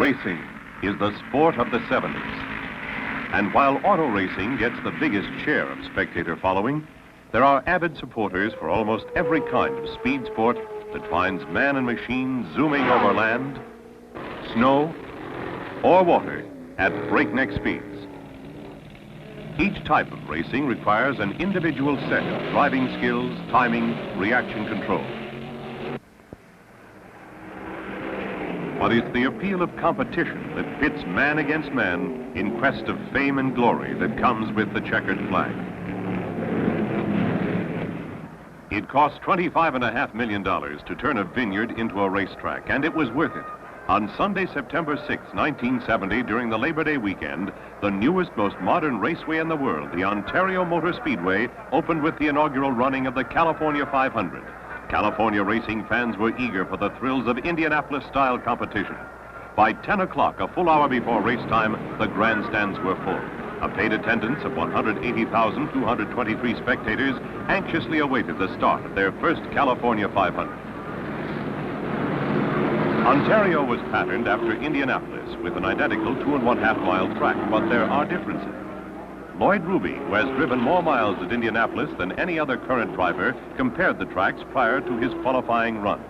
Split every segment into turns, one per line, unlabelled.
Racing is the sport of the 70s. And while auto racing gets the biggest share of spectator following, there are avid supporters for almost every kind of speed sport that finds man and machine zooming over land, snow, or water at breakneck speeds. Each type of racing requires an individual set of driving skills, timing, reaction control. But it's the appeal of competition that pits man against man in quest of fame and glory that comes with the checkered flag. It cost $25.5 million to turn a vineyard into a racetrack, and it was worth it. On Sunday, September 6, 1970, during the Labor Day weekend, the newest, most modern raceway in the world, the Ontario Motor Speedway, opened with the inaugural running of the California 500. California racing fans were eager for the thrills of Indianapolis-style competition. By 10 o'clock, a full hour before race time, the grandstands were full. A paid attendance of 180,223 spectators anxiously awaited the start of their first California 500. Ontario was patterned after Indianapolis with an identical 2.5-mile track, but there are differences. Lloyd Ruby, who has driven more miles at Indianapolis than any other current driver, compared the tracks prior to his qualifying run.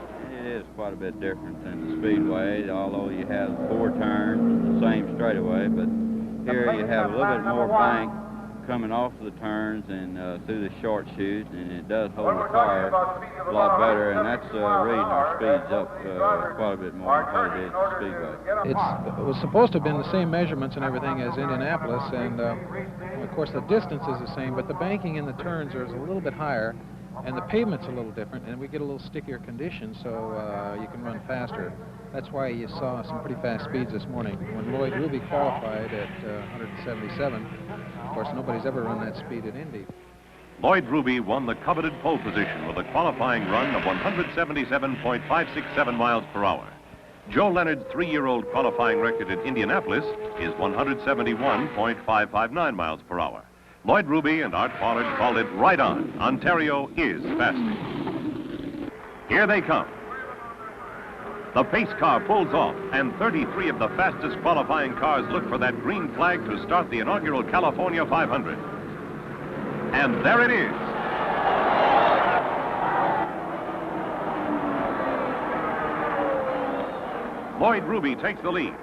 It is quite a bit different than the Speedway, although you have 4 turns, the same straightaway, but here you have a little bit more bank coming off the turns and through the short chutes, and it does hold the car a lot better, and that's the reason our speed's up quite a bit more than what it is at the Speedway.
It was supposed to have been the same measurements and everything as Indianapolis, and of course the distance is the same, but the banking in the turns is a little bit higher, and the pavement's a little different, and we get a little stickier conditions, so you can run faster. That's why you saw some pretty fast speeds this morning. When Lloyd Ruby qualified at 177, of course, nobody's ever run that speed at Indy.
Lloyd Ruby won the coveted pole position with a qualifying run of 177.567 miles per hour. Joe Leonard's 3-year-old qualifying record at Indianapolis is 171.559 miles per hour. Lloyd Ruby and Art Pollard called it right on. Ontario is faster. Here they come. The pace car pulls off, and 33 of the fastest qualifying cars look for that green flag to start the inaugural California 500. And there it is. Lloyd Ruby takes the lead,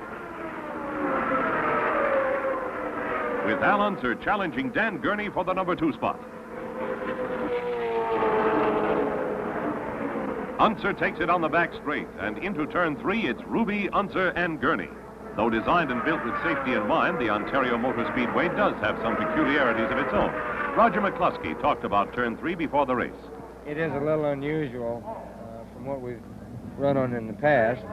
with Al Unser challenging Dan Gurney for the number 2 spot. Unser takes it on the back straight, and into turn 3, it's Ruby, Unser, and Gurney. Though designed and built with safety in mind, the Ontario Motor Speedway does have some peculiarities of its own. Roger McCluskey talked about turn 3 before the race.
It is a little unusual from what we've run on in the past,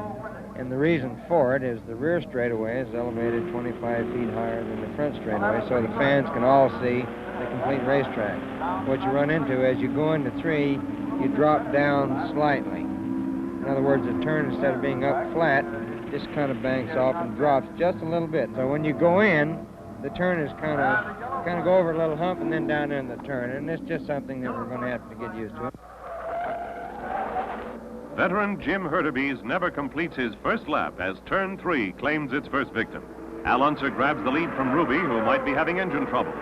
and the reason for it is the rear straightaway is elevated 25 feet higher than the front straightaway, so the fans can all see the complete racetrack. What you run into as you go into 3, you drop down slightly. In other words, the turn, instead of being up flat, just kind of banks off and drops just a little bit. So when you go in, the turn is kind of go over a little hump and then down in the turn, and it's just something that we're going to have to get used to.
Veteran Jim Hurtubise never completes his first lap as turn 3 claims its first victim. Al Unser grabs the lead from Ruby, who might be having engine trouble.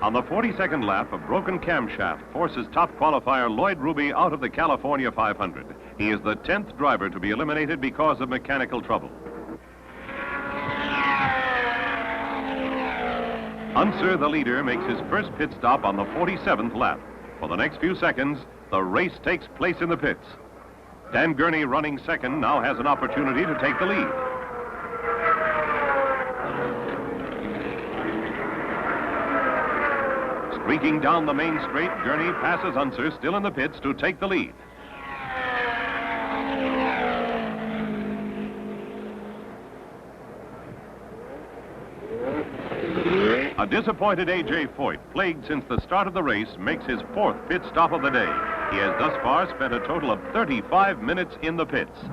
On the 42nd lap, a broken camshaft forces top qualifier Lloyd Ruby out of the California 500. He is the 10th driver to be eliminated because of mechanical trouble. Unser, the leader, makes his first pit stop on the 47th lap. For the next few seconds, the race takes place in the pits. Dan Gurney, running second, now has an opportunity to take the lead. Streaking down the main straight, Gurney passes Unser, still in the pits, to take the lead. A disappointed A.J. Foyt, plagued since the start of the race, makes his 4th pit stop of the day. He has thus far spent a total of 35 minutes in the pits.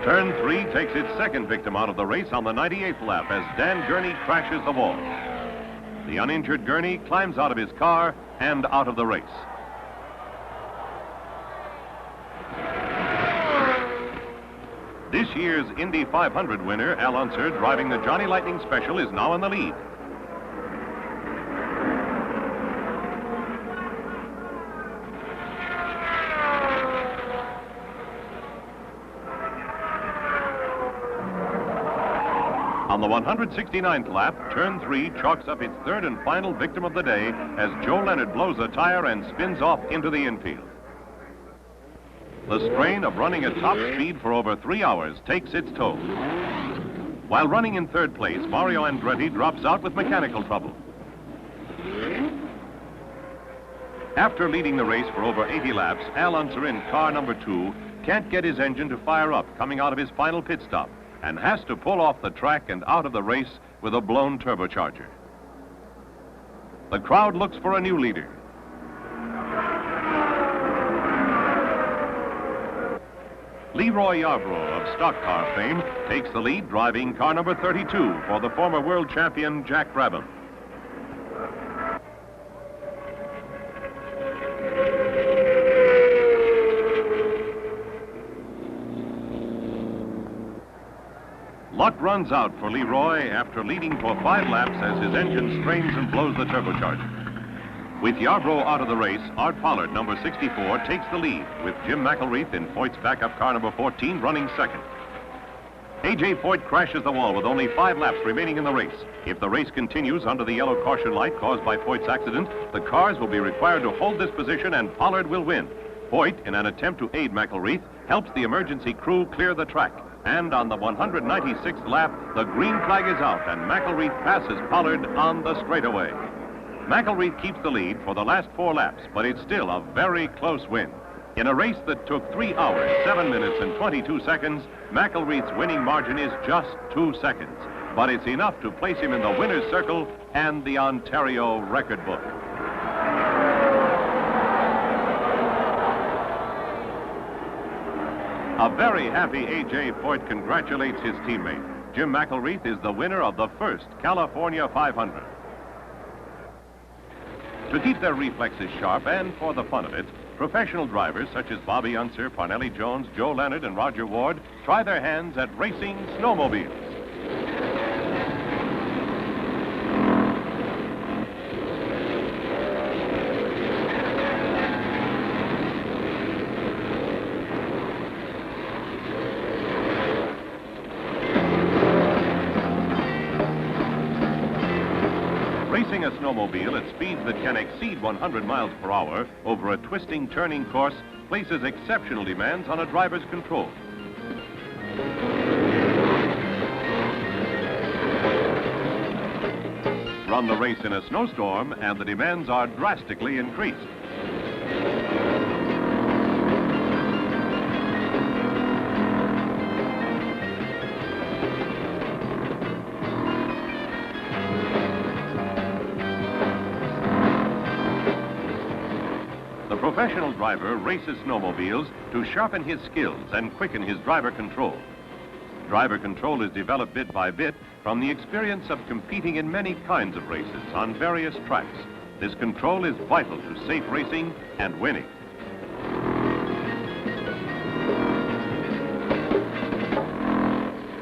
Turn 3 takes its second victim out of the race on the 98th lap as Dan Gurney crashes the wall. The uninjured Gurney climbs out of his car and out of the race. This year's Indy 500 winner, Al Unser, driving the Johnny Lightning Special, is now in the lead. On the 169th lap, turn 3 chalks up its third and final victim of the day as Joe Leonard blows a tire and spins off into the infield. The strain of running at top speed for over 3 hours takes its toll. While running in third place, Mario Andretti drops out with mechanical trouble. After leading the race for over 80 laps, Al Unser in car number 2 can't get his engine to fire up coming out of his final pit stop, and has to pull off the track and out of the race with a blown turbocharger. The crowd looks for a new leader. Leroy Yarbrough of stock car fame takes the lead, driving car number 32 for the former world champion Jack Brabham. Luck runs out for Leroy after leading for 5 laps as his engine strains and blows the turbocharger. With Yarbrough out of the race, Art Pollard, number 64, takes the lead, with Jim McElreath in Foyt's backup car number 14 running second. A.J. Foyt crashes the wall with only 5 laps remaining in the race. If the race continues under the yellow caution light caused by Foyt's accident, the cars will be required to hold this position and Pollard will win. Foyt, in an attempt to aid McElreath, helps the emergency crew clear the track. And on the 196th lap, the green flag is out and McElreath passes Pollard on the straightaway. McElreath keeps the lead for the last 4 laps, but it's still a very close win. In a race that took 3 hours, 7 minutes, and 22 seconds, McElreath's winning margin is just 2 seconds. But it's enough to place him in the winner's circle and the Ontario record book. A very happy A.J. Foyt congratulates his teammate. Jim McElreath is the winner of the first California 500. To keep their reflexes sharp and for the fun of it, professional drivers such as Bobby Unser, Parnelli Jones, Joe Leonard, and Roger Ward try their hands at racing snowmobiles. Racing a snowmobile at speeds that can exceed 100 miles per hour over a twisting, turning course places exceptional demands on a driver's control. Run the race in a snowstorm and the demands are drastically increased. The professional driver races snowmobiles to sharpen his skills and quicken his driver control. Driver control is developed bit by bit from the experience of competing in many kinds of races on various tracks. This control is vital to safe racing and winning.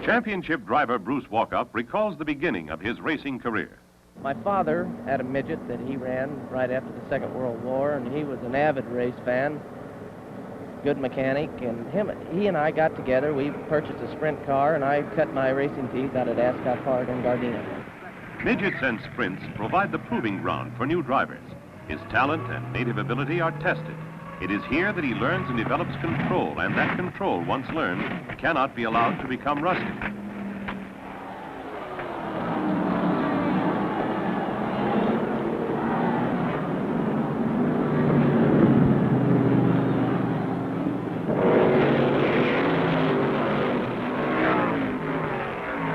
Championship driver Bruce Walkup recalls the beginning of his racing career.
My father had a midget that he ran right after the Second World War, and he was an avid race fan, good mechanic, and he and I got together. We purchased a sprint car, and I cut my racing teeth out at Ascot Park in Gardena.
Midgets and sprints provide the proving ground for new drivers. His talent and native ability are tested. It is here that he learns and develops control, and that control, once learned, cannot be allowed to become rusty.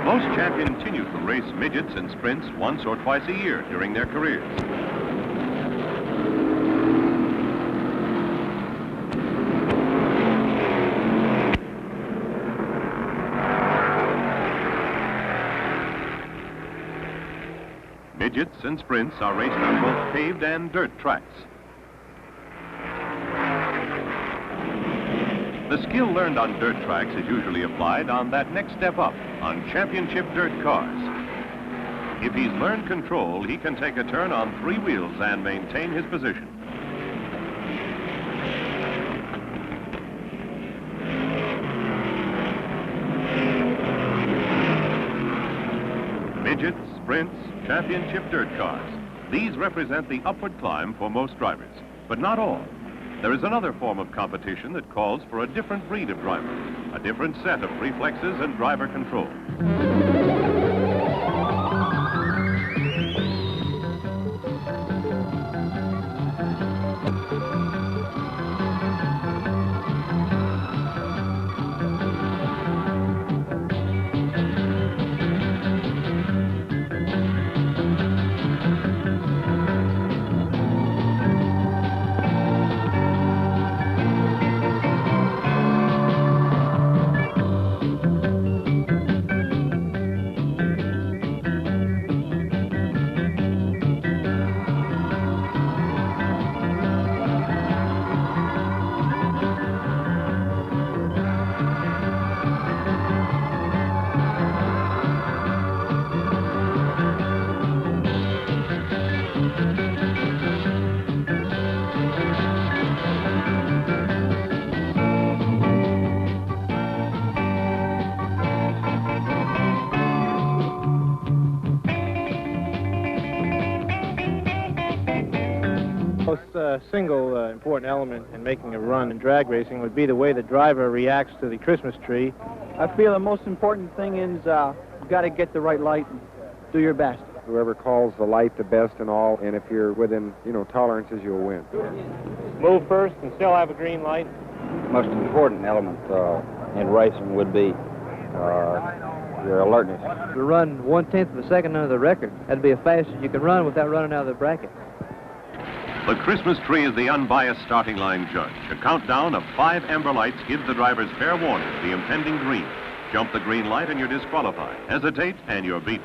Most champions continue to race midgets and sprints once or twice a year during their careers. Midgets and sprints are raced on both paved and dirt tracks. The skill learned on dirt tracks is usually applied on that next step up, on championship dirt cars. If he's learned control, he can take a turn on 3 wheels and maintain his position. Midgets, sprints, championship dirt cars. These represent the upward climb for most drivers, but not all. There is another form of competition that calls for a different breed of driver, a different set of reflexes and driver control.
Single important element in making a run in drag racing would be the way the driver reacts to the Christmas tree.
I feel the most important thing is you've got to get the right light and do your best.
Whoever calls the light the best and all, and if you're within, tolerances, you'll win.
Move first and still have a green light.
Most important element in racing would be your alertness.
To run 1/10 of a second under the record, that'd be as fast as you can run without running out of the bracket.
The Christmas tree is the unbiased starting line judge. A countdown of 5 amber lights gives the drivers fair warning of the impending green. Jump the green light and you're disqualified. Hesitate and you're beaten.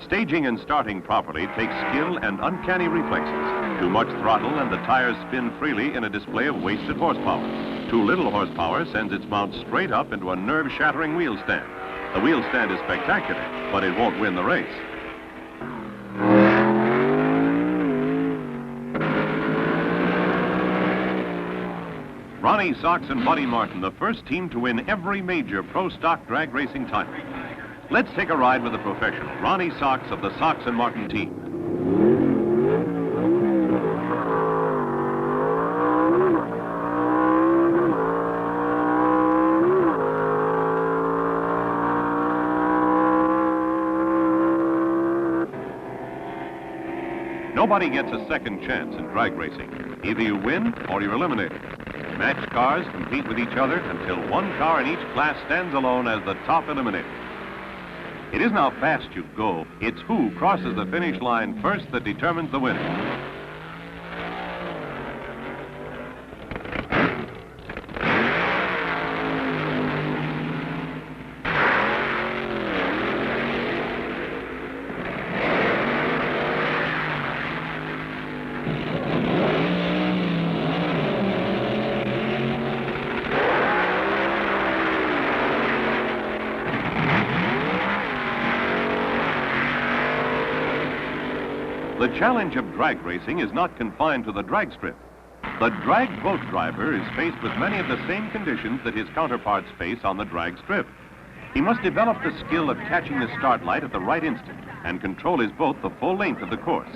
Staging and starting properly takes skill and uncanny reflexes. Too much throttle and the tires spin freely in a display of wasted horsepower. Too little horsepower sends its mount straight up into a nerve-shattering wheel stand. The wheel stand is spectacular, but it won't win the race. Ronnie Sox and Buddy Martin, the first team to win every major pro stock drag racing title. Let's take a ride with the professional, Ronnie Sox of the Sox and Martin team. Nobody gets a second chance in drag racing. Either you win or you're eliminated. Matched cars compete with each other until one car in each class stands alone as the top eliminator. It isn't how fast you go, it's who crosses the finish line first that determines the winner. The challenge of drag racing is not confined to the drag strip. The drag boat driver is faced with many of the same conditions that his counterparts face on the drag strip. He must develop the skill of catching the start light at the right instant and control his boat the full length of the course.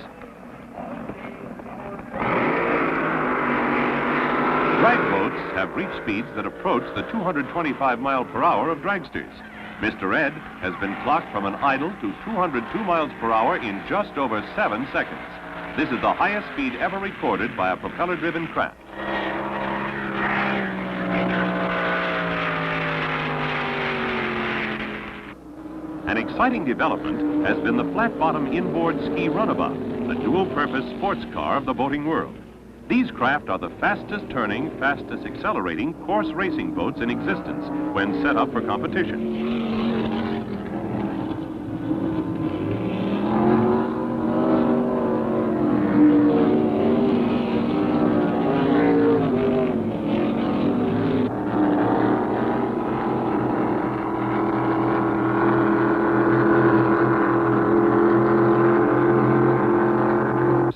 Drag boats have reached speeds that approach the 225 mile per hour of dragsters. Mr. Ed has been clocked from an idle to 202 miles per hour in just over 7 seconds. This is the highest speed ever recorded by a propeller-driven craft. An exciting development has been the flat-bottom inboard ski runabout, a dual-purpose sports car of the boating world. These craft are the fastest turning, fastest accelerating course racing boats in existence when set up for competition.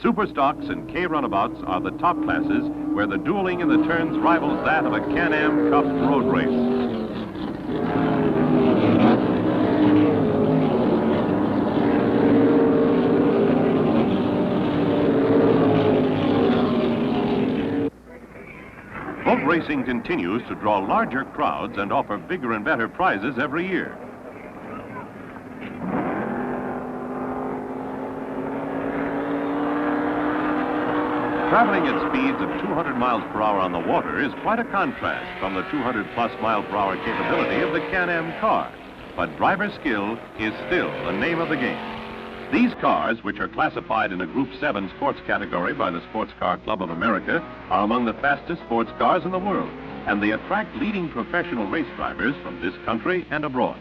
Super Stocks and K Runabouts are the top classes where the dueling in the turns rivals that of a Can-Am Cup road race. Boat racing continues to draw larger crowds and offer bigger and better prizes every year. Traveling at speeds of 200 miles per hour on the water is quite a contrast from the 200-plus mile per hour capability of the Can-Am car. But driver skill is still the name of the game. These cars, which are classified in a Group 7 sports category by the Sports Car Club of America, are among the fastest sports cars in the world, and they attract leading professional race drivers from this country and abroad.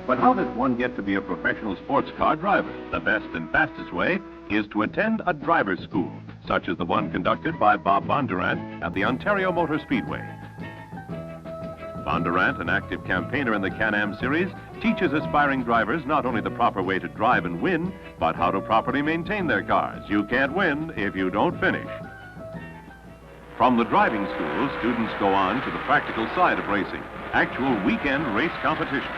But how does one get to be a professional sports car driver? The best and fastest way is to attend a driver's school, such as the one conducted by Bob Bondurant at the Ontario Motor Speedway. Bondurant, an active campaigner in the Can-Am series, teaches aspiring drivers not only the proper way to drive and win, but how to properly maintain their cars. You can't win if you don't finish. From the driving school, students go on to the practical side of racing, actual weekend race competition.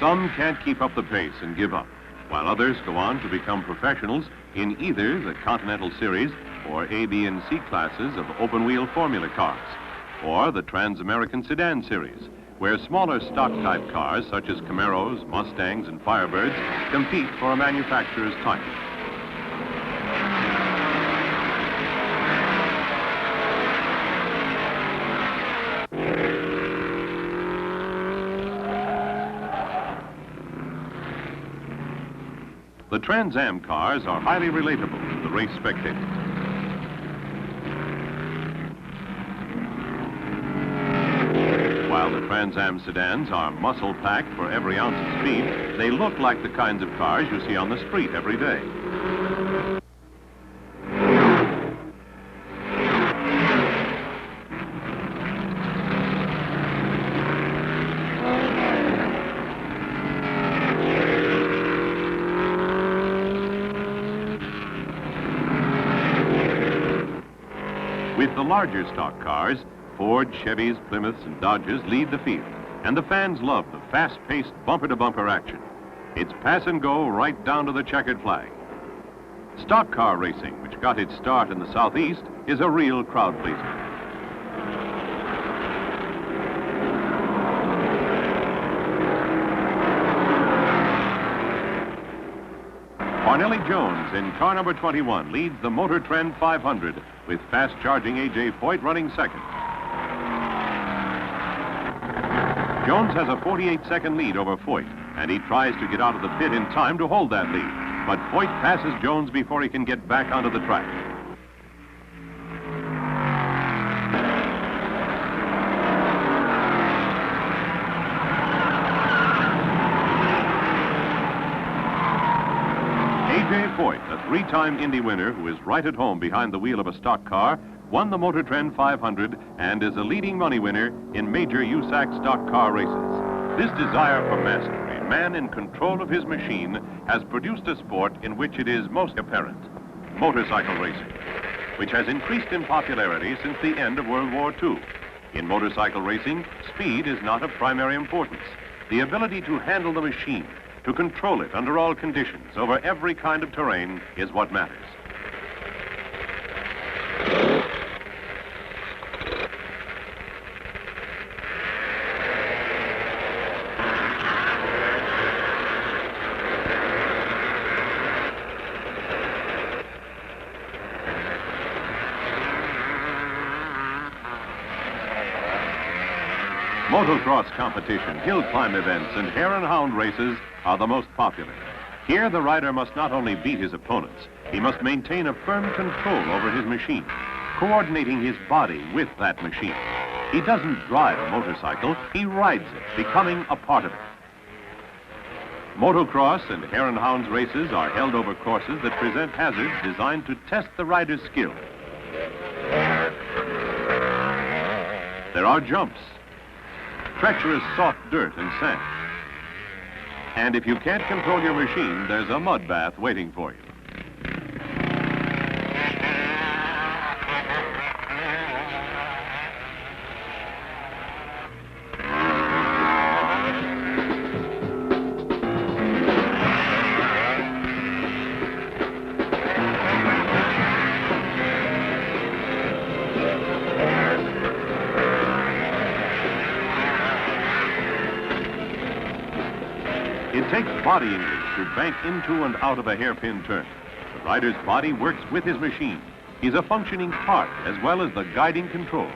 Some can't keep up the pace and give up, while others go on to become professionals in either the Continental Series or A, B, and C classes of open-wheel formula cars, or the Trans-American Sedan Series, where smaller stock-type cars such as Camaros, Mustangs, and Firebirds compete for a manufacturer's title. The Trans Am cars are highly relatable to the race spectator. While the Trans Am sedans are muscle-packed for every ounce of speed, they look like the kinds of cars you see on the street every day. With the larger stock cars, Ford, Chevys, Plymouths, and Dodges lead the field, and the fans love the fast-paced bumper-to-bumper action. It's pass and go right down to the checkered flag. Stock car racing, which got its start in the Southeast, is a real crowd pleaser. Parnelli Jones in car number 21 leads the Motor Trend 500 with fast-charging A.J. Foyt running second. Jones has a 48-second lead over Foyt, and he tries to get out of the pit in time to hold that lead. But Foyt passes Jones before he can get back onto the track. A.J. Foyt, a three-time Indy winner who is right at home behind the wheel of a stock car, won the Motor Trend 500 and is a leading money winner in major USAC stock car races. This desire for mastery, man in control of his machine, has produced a sport in which it is most apparent, motorcycle racing, which has increased in popularity since the end of World War II. In motorcycle racing, speed is not of primary importance. The ability to handle the machine, to control it under all conditions, over every kind of terrain, is what matters. Motocross competition, hill climb events, and hare and hound races are the most popular. Here, the rider must not only beat his opponents, he must maintain a firm control over his machine, coordinating his body with that machine. He doesn't drive a motorcycle, he rides it, becoming a part of it. Motocross and hare and hounds races are held over courses that present hazards designed to test the rider's skill. There are jumps, treacherous soft dirt and sand. And if you can't control your machine, there's a mud bath waiting for you. It takes body English to bank into and out of a hairpin turn. The rider's body works with his machine. He's a functioning part as well as the guiding control.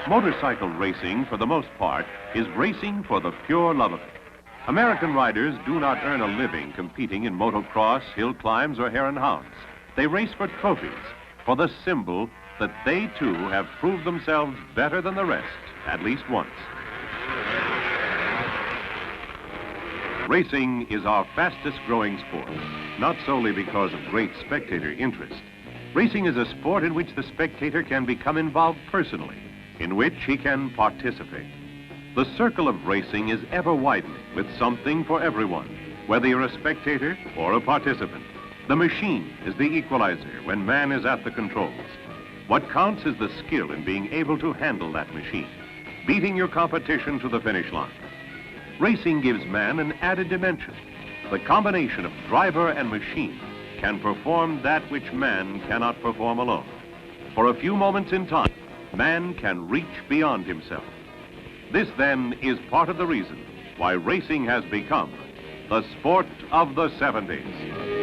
Motorcycle racing, for the most part, is racing for the pure love of it. American riders do not earn a living competing in motocross, hill climbs, or hare and hounds. They race for trophies, for the symbol that they, too, have proved themselves better than the rest, at least once. Racing is our fastest-growing sport, not solely because of great spectator interest. Racing is a sport in which the spectator can become involved personally, in which he can participate. The circle of racing is ever widening with something for everyone, whether you're a spectator or a participant. The machine is the equalizer when man is at the controls. What counts is the skill in being able to handle that machine, beating your competition to the finish line. Racing gives man an added dimension. The combination of driver and machine can perform that which man cannot perform alone. For a few moments in time, man can reach beyond himself. This, then, is part of the reason why racing has become the sport of the 70s.